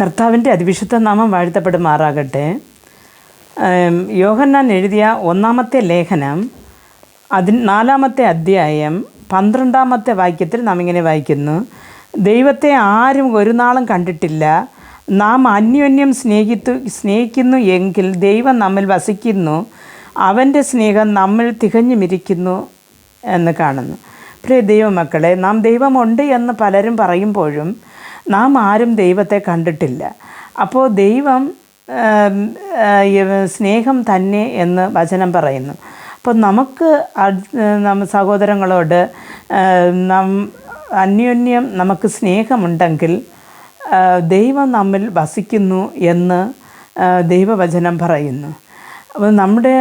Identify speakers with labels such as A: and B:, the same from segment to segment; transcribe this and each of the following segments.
A: കർത്താവിൻ്റെ അതിവിശുദ്ധ നാമം വാഴ്ത്തപ്പെടുമാറാകട്ടെ. യോഹന്നാൻ എഴുതിയ 1-ാമത്തെ ലേഖനം 4-ാമത്തെ അധ്യായം 12-ാമത്തെ വാക്യത്തിൽ നാം ഇങ്ങനെ വായിക്കുന്നു: ദൈവത്തെ ആരും ഒരു നാളും കണ്ടിട്ടില്ല. നാം അന്യോന്യം സ്നേഹിക്കുന്നു എങ്കിൽ ദൈവം നമ്മിൽ വസിക്കുന്നു, അവൻ്റെ സ്നേഹം നമ്മിൽ തികഞ്ഞുമിരിക്കുന്നു എന്ന് കാണുന്നു. പ്രിയ ദൈവമക്കളെ, നാം ദൈവമുണ്ട് എന്ന് പലരും പറയുമ്പോഴും നാം ആരും ദൈവത്തെ കണ്ടിട്ടില്ല. അപ്പോൾ ദൈവം സ്നേഹം തന്നെ എന്ന് വചനം പറയുന്നു. അപ്പോൾ നമുക്ക് സഹോദരങ്ങളോട് അന്യോന്യം നമുക്ക് സ്നേഹമുണ്ടെങ്കിൽ ദൈവം നമ്മിൽ വസിക്കുന്നു എന്ന് ദൈവവചനം പറയുന്നു. അപ്പോൾ നമ്മുടെ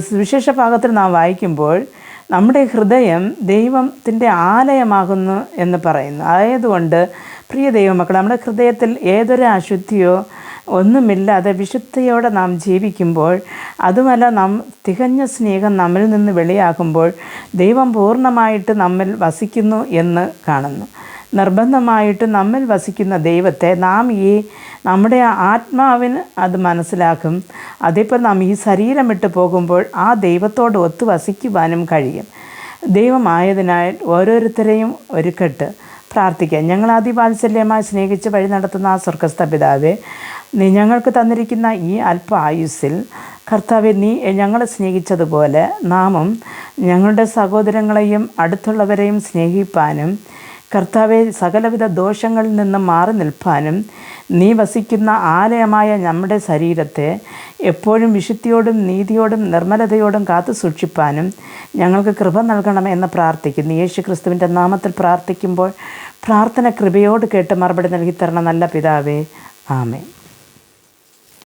A: സുവിശേഷ ഭാഗത്തിൽ നാം വായിക്കുമ്പോൾ നമ്മുടെ ഹൃദയം ദൈവത്തിൻ്റെ ആലയമാകുന്നു എന്ന് പറയുന്നു. ആയതുകൊണ്ട് പ്രിയ ദൈവമക്കൾ, നമ്മുടെ ഹൃദയത്തിൽ ഏതൊരു അശുദ്ധിയോ ഒന്നുമില്ലാതെ വിശുദ്ധിയോടെ നാം ജീവിക്കുമ്പോൾ, അതുമല്ല നാം തികഞ്ഞ സ്നേഹം നമ്മിൽ നിന്ന് വെളിയാകുമ്പോൾ ദൈവം പൂർണ്ണമായിട്ട് നമ്മിൽ വസിക്കുന്നു എന്ന് കാണുന്നു. നിർബന്ധമായിട്ട് നമ്മിൽ വസിക്കുന്ന ദൈവത്തെ നാം നമ്മുടെ ആത്മാവിന് അത് മനസ്സിലാക്കും. അതേപോലെ നാം ഈ ശരീരം വിട്ട് പോകുമ്പോൾ ആ ദൈവത്തോട് ഒത്തു വസിക്കുവാനും കഴിയും. ദൈവമായതിനാൽ ഓരോരുത്തരെയും ഒരുക്കട്ട് പ്രാർത്ഥിക്കാം. ഞങ്ങൾ അതിവാത്സല്യമായി സ്നേഹിച്ച് വഴി നടത്തുന്ന ആ സ്വർഗ്ഗസ്ഥ പിതാവേ, നീ ഞങ്ങൾക്ക് തന്നിരിക്കുന്ന ഈ അല്പ ആയുസ്സിൽ കർത്താവെ, നീ ഞങ്ങളെ സ്നേഹിച്ചതുപോലെ നാമും ഞങ്ങളുടെ സഹോദരങ്ങളെയും അടുത്തുള്ളവരെയും സ്നേഹിപ്പാനും കർത്താവെ, സകലവിധ ദോഷങ്ങളിൽ നിന്നും മാറി നിൽപ്പാനും നീ വസിക്കുന്ന ആലയമായ നമ്മുടെ ശരീരത്തെ എപ്പോഴും വിശുദ്ധിയോടും നീതിയോടും നിർമ്മലതയോടും കാത്തു സൂക്ഷിപ്പാനും ഞങ്ങൾക്ക് കൃപ നൽകണമെന്ന് പ്രാർത്ഥിക്കുന്നു. യേശു ക്രിസ്തുവിൻ്റെ നാമത്തിൽ പ്രാർത്ഥിക്കുമ്പോൾ പ്രാർത്ഥന കൃപയോട് കേട്ട് മറുപടി നൽകി തരണം നല്ല പിതാവേ. ആമേൻ.